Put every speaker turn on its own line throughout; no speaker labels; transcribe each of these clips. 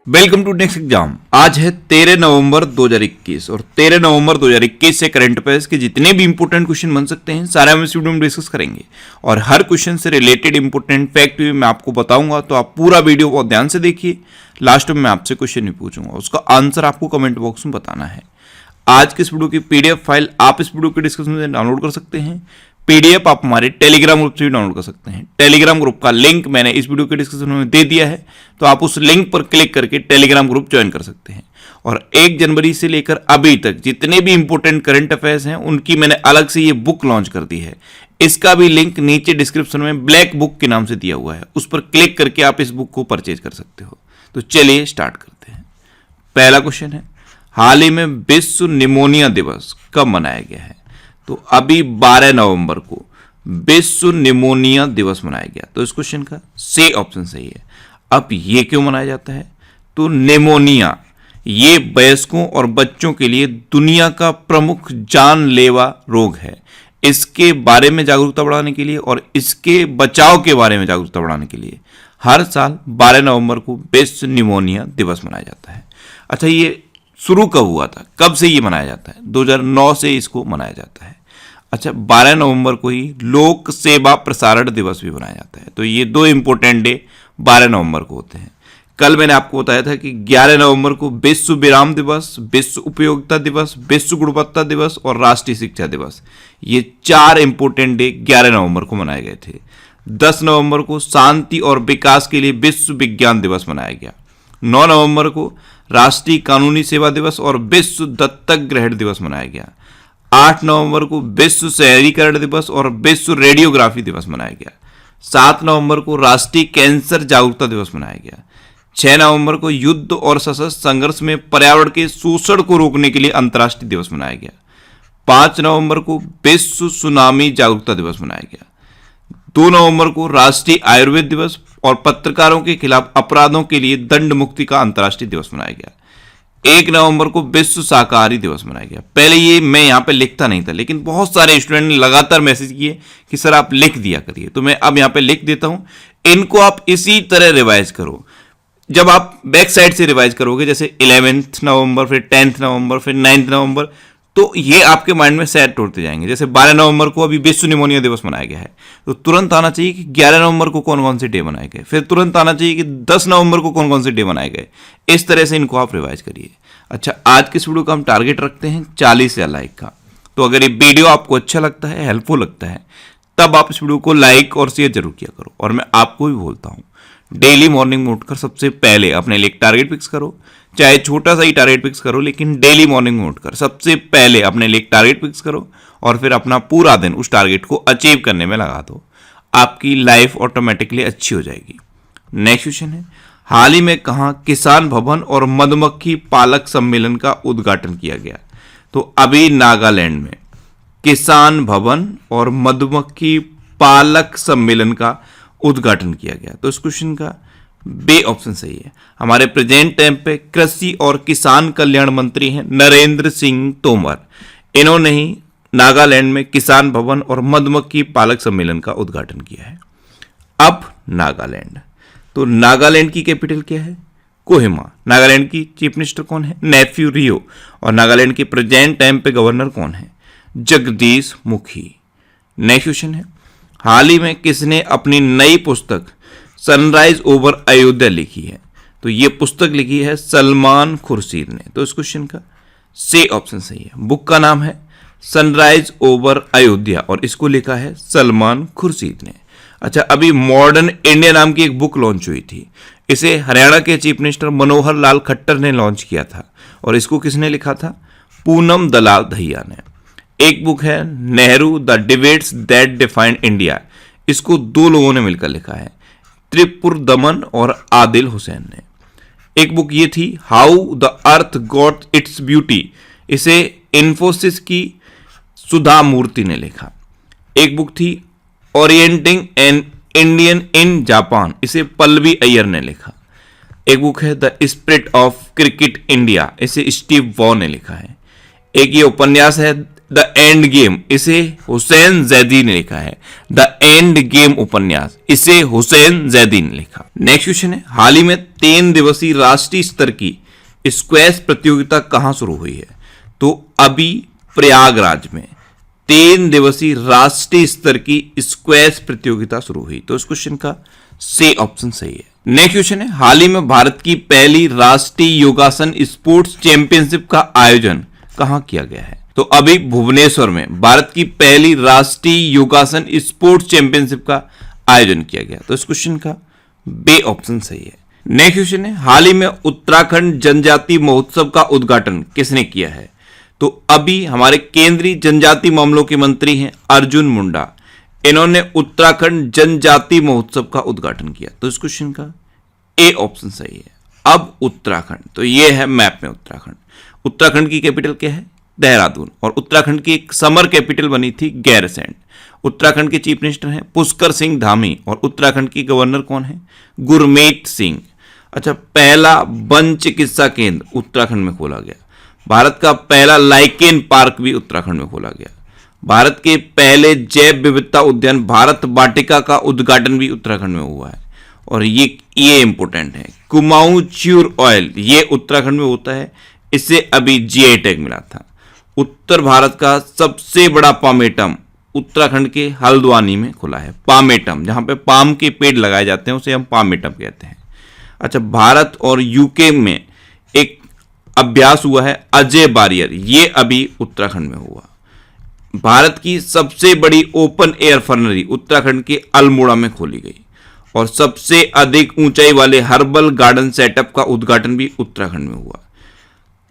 Welcome to next exam. आज है 13 नवंबर 2021 और 13 नवंबर 2021 से करंट अफेयर्स के जितने भी इंपोर्टेंट क्वेश्चन बन सकते हैं सारे हम इस वीडियो में डिस्कस करेंगे और हर क्वेश्चन से रिलेटेड इंपोर्टेंट फैक्ट भी मैं आपको बताऊंगा, तो आप पूरा वीडियो बहुत ध्यान से देखिए। लास्ट में मैं आपसे क्वेश्चन भी पूछूंगा, उसका आंसर आपको कमेंट बॉक्स में बताना है। आज के इस वीडियो की पीडीएफ फाइल आप इस वीडियो के डिस्क्रिप्शन में डाउनलोड कर सकते हैं। पीडीएफ आप हमारे टेलीग्राम ग्रुप से भी डाउनलोड कर सकते हैं। टेलीग्राम ग्रुप का लिंक मैंने इस वीडियो के डिस्क्रिप्शन में दे दिया है, तो आप उस लिंक पर क्लिक करके टेलीग्राम ग्रुप ज्वाइन कर सकते हैं। और 1 जनवरी से लेकर अभी तक जितने भी इंपोर्टेंट करंट अफेयर्स हैं उनकी मैंने अलग से ये बुक लॉन्च कर दी है। इसका भी लिंक नीचे डिस्क्रिप्शन में ब्लैक बुक के नाम से दिया हुआ है, उस पर क्लिक करके आप इस बुक को परचेज कर सकते हो। तो चलिए स्टार्ट करते हैं। पहला क्वेश्चन है, हाल ही में विश्व निमोनिया दिवस कब मनाया गया है? तो अभी 12 नवंबर को विश्व निमोनिया दिवस मनाया गया। तो इस क्वेश्चन का सी ऑप्शन सही है। अब ये क्यों मनाया जाता है? तो निमोनिया ये वयस्कों और बच्चों के लिए दुनिया का प्रमुख जानलेवा रोग है। इसके बारे में जागरूकता बढ़ाने के लिए और इसके बचाव के बारे में जागरूकता बढ़ाने के लिए हर साल 12 नवंबर को विश्व निमोनिया दिवस मनाया जाता है। अच्छा, ये शुरू कब हुआ था, कब से ये मनाया जाता है? 2009 से इसको मनाया जाता है। अच्छा, 12 नवंबर को ही लोक सेवा प्रसारण दिवस भी मनाया जाता है। तो ये 2 इंपॉर्टेंट डे 12 नवंबर को होते हैं। कल मैंने आपको बताया था कि 11 नवंबर को विश्व विराम दिवस, विश्व उपयोगिता दिवस, विश्व गुणवत्ता दिवस और राष्ट्रीय शिक्षा दिवस, ये 4 इंपॉर्टेंट डे 11 नवंबर को मनाए गए थे। 10 नवंबर को शांति और विकास के लिए विश्व विज्ञान दिवस मनाया गया। 9 नवंबर को राष्ट्रीय कानूनी सेवा दिवस और विश्व दत्तक ग्रहण दिवस मनाया गया। 8 नवंबर को विश्व शहरीकरण दिवस और विश्व रेडियोग्राफी दिवस मनाया गया। 7 नवंबर को राष्ट्रीय कैंसर जागरूकता दिवस मनाया गया। 6 नवंबर को युद्ध और सशस्त्र संघर्ष में पर्यावरण के शोषण को रोकने के लिए अंतर्राष्ट्रीय दिवस मनाया गया। 5 नवंबर को विश्व सुनामी जागरूकता दिवस मनाया गया। 2 नवंबर को राष्ट्रीय आयुर्वेद दिवस और पत्रकारों के खिलाफ अपराधों के लिए दंड मुक्ति का अंतर्राष्ट्रीय दिवस मनाया गया। 1 नवंबर को विश्व शाकाहारी दिवस मनाया गया। पहले ये मैं यहाँ पे लिखता नहीं था, लेकिन बहुत सारे स्टूडेंट ने लगातार मैसेज किए कि सर आप लिख दिया करिए, तो मैं अब यहाँ पे लिख देता हूँ। इनको आप इसी तरह रिवाइज करो। जब आप बैक साइड से रिवाइज करोगे, जैसे 11 नवंबर, फिर 10 नवंबर, फिर 9 नवंबर, तो ये आपके माइंड में सेट होते जाएंगे। जैसे 12 नवंबर को अभी विश्व निमोनिया दिवस मनाया गया है, तो तुरंत आना चाहिए कि 11 नवंबर को कौन कौन से डे मनाए गए, फिर तुरंत आना चाहिए कि 10 नवंबर को कौन कौन से डे मनाए गए। इस तरह से इनको आप रिवाइज करिए। अच्छा, आज के इस वीडियो का हम टारगेट रखते हैं 40 या लाइक का। तो अगर ये वीडियो आपको अच्छा लगता है, हेल्पफुल लगता है, तब आप इस वीडियो को लाइक और शेयर जरूर किया करो। और मैं आपको भी बोलता हूँ, डेली मॉर्निंग में उठकर सबसे पहले अपने लिए एक टारगेट फिक्स करो। चाहे छोटा सा ही टारगेट फिक्स करो, लेकिन डेली मॉर्निंग में उठकर सबसे पहले अपने लिए एक टारगेट फिक्स करो और फिर अपना पूरा दिन उस टारगेट को अचीव करने में लगा दो। आपकी लाइफ ऑटोमेटिकली अच्छी हो जाएगी। नेक्स्ट क्वेश्चन है, हाल ही में कहाँ किसान भवन और मधुमक्खी पालक सम्मेलन का उद्घाटन किया गया? तो अभी नागालैंड में किसान भवन और मधुमक्खी पालक सम्मेलन का उद्घाटन किया गया। तो इस क्वेश्चन का बी ऑप्शन सही है। हमारे प्रेजेंट टाइम पे कृषि और किसान कल्याण मंत्री हैं नरेंद्र सिंह तोमर। इन्होंने ही नागालैंड में किसान भवन और मधुमक्खी पालक सम्मेलन का उद्घाटन किया है। अब नागालैंड, तो नागालैंड की कैपिटल क्या है? कोहिमा। नागालैंड की चीफ मिनिस्टर कौन है? नेफ्यू रियो। और नागालैंड के प्रेजेंट टाइम पे गवर्नर कौन है? जगदीश मुखी। नेक्स्ट क्वेश्चन है, हाल ही में किसने अपनी नई पुस्तक सनराइज ओवर अयोध्या लिखी है? तो ये पुस्तक लिखी है सलमान खुर्शीद ने। तो इस क्वेश्चन का सी ऑप्शन सही है। बुक का नाम है सनराइज ओवर अयोध्या और इसको लिखा है सलमान खुर्शीद ने। अच्छा, अभी मॉडर्न इंडिया नाम की एक बुक लॉन्च हुई थी। इसे हरियाणा के चीफ मिनिस्टर मनोहर लाल खट्टर ने लॉन्च किया था और इसको किसने लिखा था? पूनम दलाल दहिया ने। एक बुक है Nehru the debates that defined India, इसको 2 लोगों ने मिलकर लिखा है, त्रिपुर दमन और आदिल हुसैन ने। एक बुक ये थी how the earth got its beauty, इसे इन्फोसिस की सुधा मूर्ति ने लिखा। एक बुक थी orienting an Indian in Japan, इसे पल्लवी अय्यर ने लिखा। एक बुक है the spirit of cricket India, इसे स्टीव वॉ ने लिखा है। एक ये उपन्यास है द एंड गेम, इसे हुसैन जैदी ने लिखा है। द एंड गेम उपन्यास, इसे हुसैन जैदी ने लिखा। नेक्स्ट क्वेश्चन है, हाल ही में 3 दिवसीय राष्ट्रीय स्तर की स्क्वैश प्रतियोगिता कहां शुरू हुई है? तो अभी प्रयागराज में 3 दिवसीय राष्ट्रीय स्तर की स्क्वैश प्रतियोगिता शुरू हुई। तो इस क्वेश्चन का सी ऑप्शन सही है। नेक्स्ट क्वेश्चन है, हाल ही में भारत की पहली राष्ट्रीय योगासन स्पोर्ट्स चैंपियनशिप का आयोजन कहां किया गया है? तो अभी भुवनेश्वर में भारत की पहली राष्ट्रीय योगासन स्पोर्ट्स चैंपियनशिप का आयोजन किया गया। तो इस क्वेश्चन का बी ऑप्शन सही है। नेक्स्ट क्वेश्चन है, हाल ही में उत्तराखंड जनजाति महोत्सव का उद्घाटन किसने किया है? तो अभी हमारे केंद्रीय जनजाति मामलों के मंत्री हैं अर्जुन मुंडा, इन्होंने उत्तराखंड जनजाति महोत्सव का उद्घाटन किया। तो इस क्वेश्चन का ए ऑप्शन सही है। अब उत्तराखंड, तो ये है मैप में उत्तराखंड। उत्तराखंड की कैपिटल क्या है? देहरादून। और उत्तराखंड की एक समर कैपिटल बनी थी गैरसैंण। उत्तराखंड के चीफ मिनिस्टर हैं पुष्कर सिंह धामी और उत्तराखंड की गवर्नर कौन है? गुरमीत सिंह। अच्छा, पहला वन चिकित्सा केंद्र उत्तराखंड में खोला गया। भारत का पहला लाइकेन पार्क भी उत्तराखंड में खोला गया। भारत के पहले जैव विविधता उद्यान भारत वाटिका का उद्घाटन भी उत्तराखंड में हुआ है। और ये इंपॉर्टेंट है, कुमाऊं च्यूर ऑयल, ये उत्तराखंड में होता है, इससे अभी जीआई टैग मिला था। उत्तर भारत का सबसे बड़ा पामेटम उत्तराखंड के हल्द्वानी में खुला है। पामेटम, जहां पे पाम के पेड़ लगाए जाते हैं, उसे हम पामेटम कहते हैं। अच्छा, भारत और यूके में एक अभ्यास हुआ है अजय बारियर, ये अभी उत्तराखंड में हुआ। भारत की सबसे बड़ी ओपन एयर फर्नरी उत्तराखंड के अल्मोड़ा में खोली गई। और सबसे अधिक ऊंचाई वाले हर्बल गार्डन सेटअप का उद्घाटन भी उत्तराखंड में हुआ।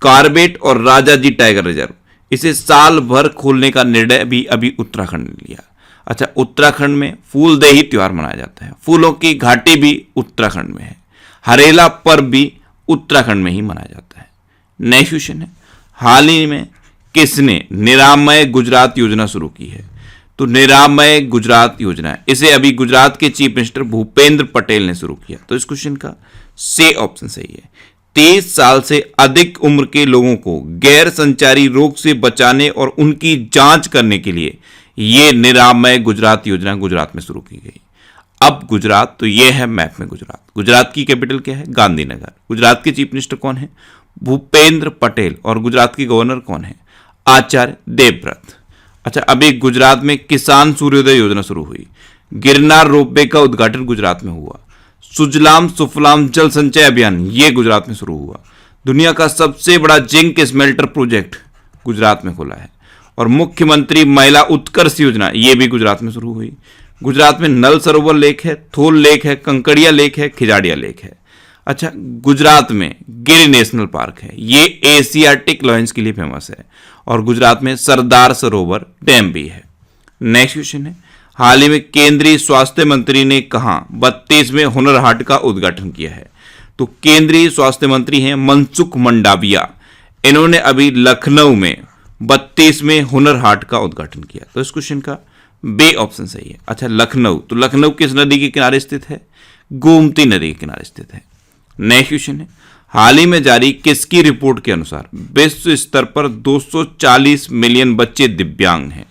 कार्बेट और राजाजी टाइगर रिजर्व, इसे साल भर खोलने का निर्णय भी अभी उत्तराखंड ने लिया। अच्छा, उत्तराखंड में फूलदेही त्योहार मनाया जाता है। फूलों की घाटी भी उत्तराखंड में है। हरेला पर्व भी उत्तराखंड में ही मनाया जाता है। नेक्स्ट क्वेश्चन है, हाल ही में किसने निरामय गुजरात योजना शुरू की है? तो निरामय गुजरात योजना, इसे अभी गुजरात के चीफ मिनिस्टर भूपेंद्र पटेल ने शुरू किया। तो इस क्वेश्चन का सी ऑप्शन सही है। 23 साल से अधिक उम्र के लोगों को गैर संचारी रोग से बचाने और उनकी जांच करने के लिए यह निरामय गुजरात योजना गुजरात में शुरू की गई। अब गुजरात, तो यह है मैप में गुजरात। गुजरात की कैपिटल क्या है? गांधीनगर। गुजरात के चीफ मिनिस्टर कौन है? भूपेंद्र पटेल। और गुजरात की गवर्नर कौन है? आचार्य देवव्रत। अच्छा, अभी गुजरात में किसान सूर्योदय योजना शुरू हुई। गिरनार रोपवे का उद्घाटन गुजरात में हुआ। सुजलाम सुफलाम जल संचय अभियान, ये गुजरात में शुरू हुआ। दुनिया का सबसे बड़ा जिंक स्मेल्टर प्रोजेक्ट गुजरात में खुला है। और मुख्यमंत्री महिला उत्कर्ष योजना, ये भी गुजरात में शुरू हुई। गुजरात में नल सरोवर लेक है, थोल लेक है, कंकड़िया लेक है, खिजाड़िया लेक है। अच्छा, गुजरात में गिर नेशनल पार्क है, ये एशियाटिक लॉयंस के लिए फेमस है। और गुजरात में सरदार सरोवर डैम भी है। नेक्स्ट क्वेश्चन है, हाल ही में केंद्रीय स्वास्थ्य मंत्री ने कहा 32वें हुनर हाट का उद्घाटन किया है? तो केंद्रीय स्वास्थ्य मंत्री हैं मनसुख मंडाविया, इन्होंने अभी लखनऊ में 32वें हुनर हाट का उद्घाटन किया। तो इस क्वेश्चन का बी ऑप्शन सही है। अच्छा, लखनऊ, तो लखनऊ किस नदी के किनारे स्थित है? गोमती नदी के किनारे स्थित है। नेक्स्ट क्वेश्चन है, हाल ही में जारी किसकी रिपोर्ट के अनुसार विश्व स्तर पर 240 मिलियन बच्चे दिव्यांग हैं?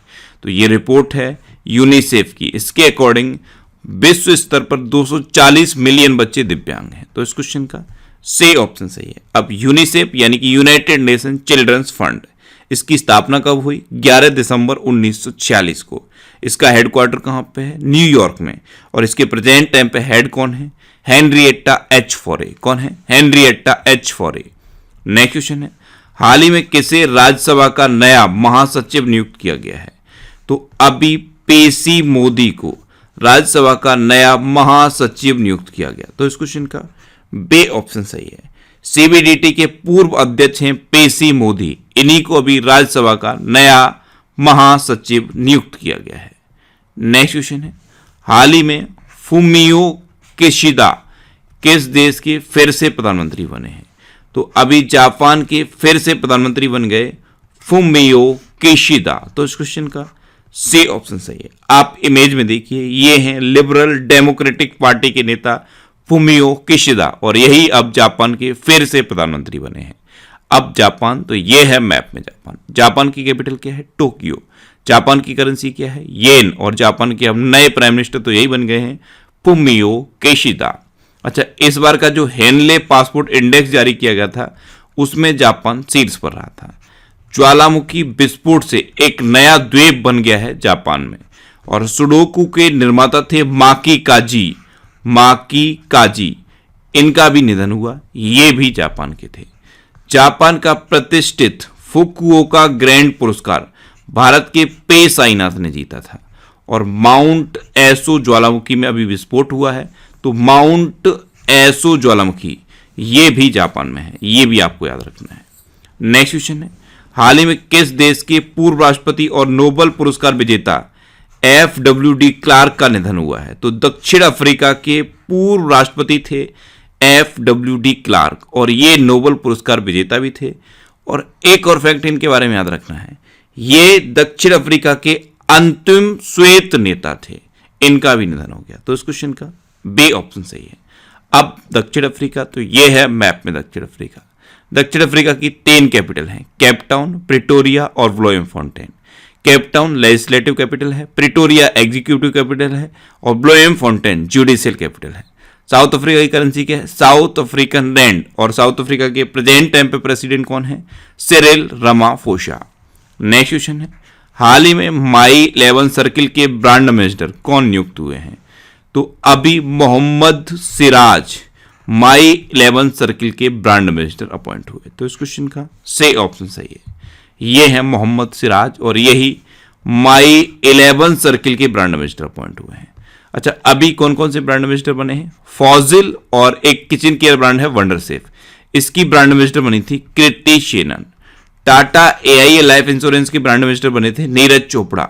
तो ये रिपोर्ट है यूनिसेफ की। इसके अकॉर्डिंग विश्व स्तर पर 240 मिलियन बच्चे दिव्यांग हैं। तो इस क्वेश्चन का सी ऑप्शन सही है। अब यूनिसेफ यानी कि यूनाइटेड नेशन चिल्ड्रंस फंड, इसकी स्थापना कब हुई? 11 दिसंबर 1946 को। इसका हेडक्वार्टर कहाँ पे है? न्यूयॉर्क में। और इसके प्रेजेंट टाइम पे हेड कौन है? Henrietta H Fore. कौन है? Henrietta H Fore. Next question है, हाल ही में किसे राज्यसभा का नया महासचिव नियुक्त किया गया है? तो अभी पेसी मोदी को राज्यसभा का नया महासचिव नियुक्त किया गया। तो इस क्वेश्चन का बी ऑप्शन सही है। सीबीडीटी के पूर्व अध्यक्ष हैं पेसी मोदी, इन्हीं को अभी राज्यसभा का नया महासचिव नियुक्त किया गया है। नेक्स्ट क्वेश्चन है, हाल ही में फुमियो किशिदा किस देश के फिर से प्रधानमंत्री बने हैं? तो अभी जापान के फिर से प्रधानमंत्री बन गए फुमियो किशिदा। तो इस क्वेश्चन का सी ऑप्शन सही है। आप इमेज में देखिए, ये हैं लिबरल डेमोक्रेटिक पार्टी के नेता फुमियो किशिदा, और यही अब जापान के फिर से प्रधानमंत्री बने हैं। अब जापान, तो ये है मैप में जापान। जापान की कैपिटल क्या है? टोक्यो। जापान की करेंसी क्या है? येन। और जापान के हम नए प्राइम मिनिस्टर तो यही बन गए हैं, फुमियो किशिदा। अच्छा, इस बार का जो हेनले पासपोर्ट इंडेक्स जारी किया गया था उसमें जापान शीर्ष पर रहा था। ज्वालामुखी विस्फोट से एक नया द्वीप बन गया है जापान में। और सुडोकू के निर्माता थे माकी काजी, इनका भी निधन हुआ, ये भी जापान के थे। जापान का प्रतिष्ठित फुकुओका ग्रैंड पुरस्कार भारत के पे साईनाथ ने जीता था। और माउंट एसो ज्वालामुखी में अभी विस्फोट हुआ है, तो माउंट एसो ज्वालामुखी ये भी जापान में है, ये भी आपको याद रखना है। नेक्स्ट क्वेश्चन है, हाल ही में किस देश के पूर्व राष्ट्रपति और नोबेल पुरस्कार विजेता FWD क्लार्क का निधन हुआ है? तो दक्षिण अफ्रीका के पूर्व राष्ट्रपति थे FWD क्लार्क, और ये नोबेल पुरस्कार विजेता भी थे। और एक और फैक्ट इनके बारे में याद रखना है, ये दक्षिण अफ्रीका के अंतिम श्वेत नेता थे, इनका भी निधन हो गया। तो इस क्वेश्चन का बी ऑप्शन सही है। अब दक्षिण अफ्रीका, तो ये है मैप में दक्षिण अफ्रीका। दक्षिण अफ्रीका की 3 कैपिटल हैं, केपटाउन, प्रिटोरिया और ब्लोएमफॉन्टेन। केपटाउन लेजिस्लेटिव कैपिटल है, प्रिटोरिया एग्जीक्यूटिव कैपिटल है और ब्लोएमफॉन्टेन जुडिशियल कैपिटल है। साउथ अफ्रीका की करेंसी क्या है? South African rand. और साउथ अफ्रीका के प्रेजेंट टाइम पे प्रेसिडेंट कौन है? Cyril Ramaphosa. नेक्स्ट क्वेश्चन है, हाल ही में माई 11 सर्किल के ब्रांड एम्बेसडर कौन नियुक्त हुए हैं? तो अभी मोहम्मद सिराज माई 11 सर्किल के ब्रांड एम्बेसडर अपॉइंट हुए। तो इस क्वेश्चन का सही ऑप्शन सही है, ये है मोहम्मद सिराज, और यही माई 11 सर्किल के ब्रांड एम्बेसडर अपॉइंट हुए हैं। अच्छा, अभी कौन कौन से ब्रांड एम्बेसडर बने हैं? फॉजिल, और एक किचन केयर ब्रांड है वंडर सेफ, इसकी ब्रांड एम्बेसडर बनी थी Kriti Sanon. Tata AIA life insurance के ब्रांड एम्बेसडर बने थे नीरज चोपड़ा।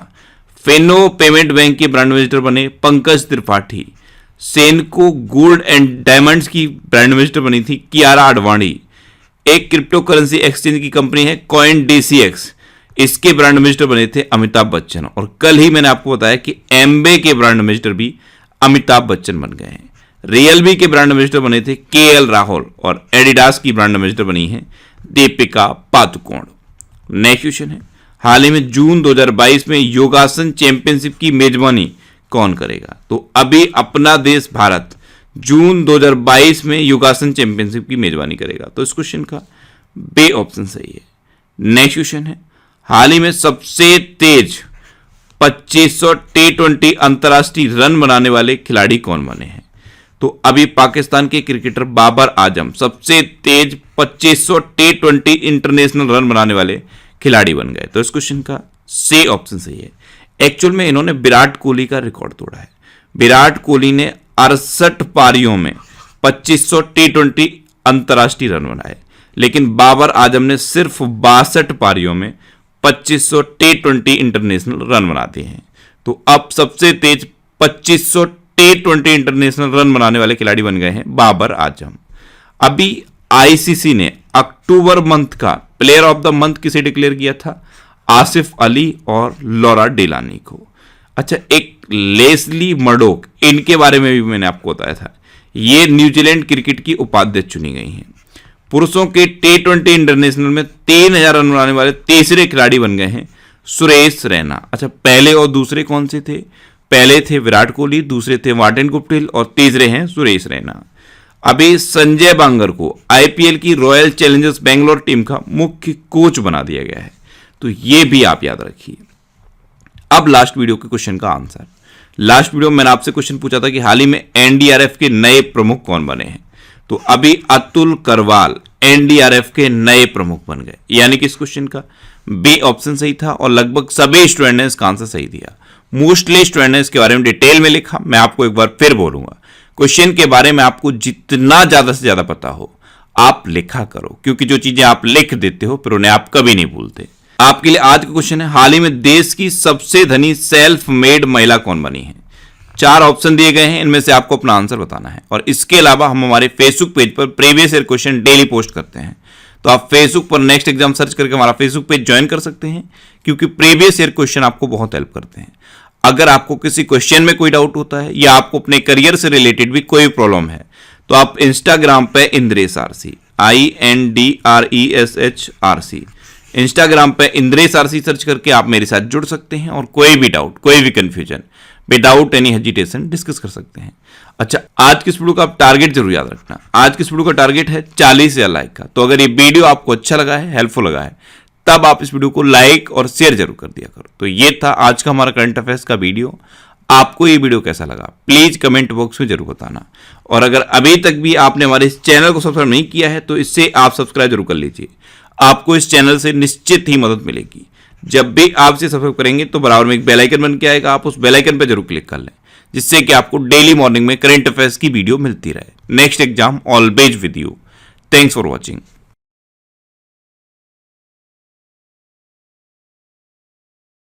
फेनो पेमेंट बैंक के ब्रांड एम्बेसडर बने Pankaj Tripathi. Senco gold and diamonds की ब्रांड एम्बेसडर बनी थी कियारा आडवाणी। एक क्रिप्टो करेंसी एक्सचेंज की कंपनी है CoinDCX, इसके ब्रांड एम्बेसडर बने थे अमिताभ बच्चन। और कल ही मैंने आपको बताया कि एम्बे के ब्रांड एम्बेसडर भी अमिताभ बच्चन बन गए हैं। रियलमी के ब्रांड एम्बेसडर बने थे KL राहुल, और एडिडास की ब्रांड एम्बेसडर बनी है दीपिका पादुकोण। नेक्स्ट क्वेश्चन है, हाल ही में जून 2022 में योगासन चैंपियनशिप की मेजबानी कौन करेगा? तो अभी अपना देश भारत जून 2022 में योगासन चैंपियनशिप की मेजबानी करेगा। तो इस क्वेश्चन का बी ऑप्शन सही है। नेक्स्ट क्वेश्चन है, हाल ही में सबसे तेज 2500 T20 अंतर्राष्ट्रीय रन बनाने वाले खिलाड़ी कौन बने हैं? तो अभी पाकिस्तान के क्रिकेटर बाबर आजम सबसे तेज 2500 T20 इंटरनेशनल रन बनाने वाले खिलाड़ी बन गए। तो इस क्वेश्चन का सी ऑप्शन सही है। एक्चुअल में इन्होंने विराट कोहली का रिकॉर्ड तोड़ा है। विराट कोहली ने 68 पारियों में 2500 T20 अंतर्राष्ट्रीय रन बनाए, लेकिन बाबर आजम ने सिर्फ 62 पारियों में 2500 T20 इंटरनेशनल रन बना दिए हैं। तो अब सबसे तेज 2500 T20 इंटरनेशनल रन बनाने वाले खिलाड़ी बन गए हैं बाबर आजम। अभी ICC ने अक्टूबर मंथ का प्लेयर ऑफ द मंथ किसे डिक्लेयर किया था? आसिफ अली और लॉरा डेलानी को। अच्छा, एक लेस्ली मर्डोक, इनके बारे में भी मैंने आपको बताया था, ये न्यूजीलैंड क्रिकेट की उपाध्यक्ष चुनी गई हैं। पुरुषों के T20 इंटरनेशनल में 3000 रन बनाने वाले तीसरे खिलाड़ी बन गए हैं सुरेश रैना। अच्छा, पहले और दूसरे कौन से थे? पहले थे विराट कोहली, दूसरे थे मार्टिन गुप्टिल और तीसरे हैं सुरेश रैना। अभी संजय बांगर को IPL की रॉयल चैलेंजर्स बेंगलोर टीम का मुख्य कोच बना दिया गया है। तो ये भी आप याद रखिए। अब लास्ट वीडियो के क्वेश्चन का आंसर। लास्ट वीडियो में मैंने आपसे क्वेश्चन पूछा था कि हाल ही में NDRF के नए प्रमुख कौन बने हैं? तो अभी अतुल करवाल NDRF के नए प्रमुख बन गए, यानी कि इस क्वेश्चन का बी ऑप्शन सही था और लगभग सभी स्टूडेंट ने इसका आंसर सही दिया। मोस्टली स्टूडेंट ने इसके बारे में डिटेल में लिखा। मैं आपको एक बार फिर बोलूंगा, क्वेश्चन के बारे में आपको जितना ज्यादा से ज्यादा पता हो आप लिखा करो, क्योंकि जो चीजें आप लिख देते हो फिर उन्हें आप कभी नहीं भूलते। आपके लिए आज का क्वेश्चन है, हाल ही में देश की सबसे धनी सेल्फ मेड महिला कौन बनी है? 4 ऑप्शन दिए गए हैं, इनमें से आपको अपना आंसर बताना है। और इसके अलावा हम हमारे फेसबुक पेज पर previous year question daily post करते हैं, तो आप फेसबुक पर नेक्स्ट एग्जाम सर्च करके हमारा फेसबुक पेज ज्वाइन कर सकते हैं, क्योंकि प्रीवियस ईयर क्वेश्चन आपको बहुत हेल्प करते हैं। अगर आपको किसी क्वेश्चन में कोई डाउट होता है या आपको अपने करियर से रिलेटेड भी कोई प्रॉब्लम है, तो आप इंस्टाग्राम पे इंद्रेश आरसी, INDRESHRC। इंस्टाग्राम पे इंद्रेश आरसी सर्च करके आप मेरे साथ जुड़ सकते हैं और कोई भी डाउट, कोई भी confusion without any hesitation discuss कर सकते हैं। अच्छा, आज की इस वीडियो का आप टारगेट जरूर याद रखना। आज की इस वीडियो का टारगेट है 40,000 लाइक का। तो अगर ये वीडियो आपको अच्छा लगा है, हेल्पफुल लगा है, तब आप इस वीडियो को लाइक और शेयर जरूर कर दिया करो। तो ये था आज का हमारा करंट अफेयर्स का वीडियो। आपको ये वीडियो कैसा लगा प्लीज कमेंट बॉक्स में जरूर बताना। और अगर अभी तक भी आपने हमारे इस चैनल को सब्सक्राइब नहीं किया है तो इससे आप सब्सक्राइब जरूर कर लीजिए। आपको इस चैनल से निश्चित ही मदद मिलेगी। जब भी आप इसे सब्सक्राइब करेंगे तो बराबर में एक बेल आइकन बन के आएगा, आप उस बेल आइकन पर जरूर क्लिक कर लें, जिससे कि आपको डेली मॉर्निंग में करंट अफेयर्स की वीडियो मिलती रहे। Next exam always with you. Thanks for watching.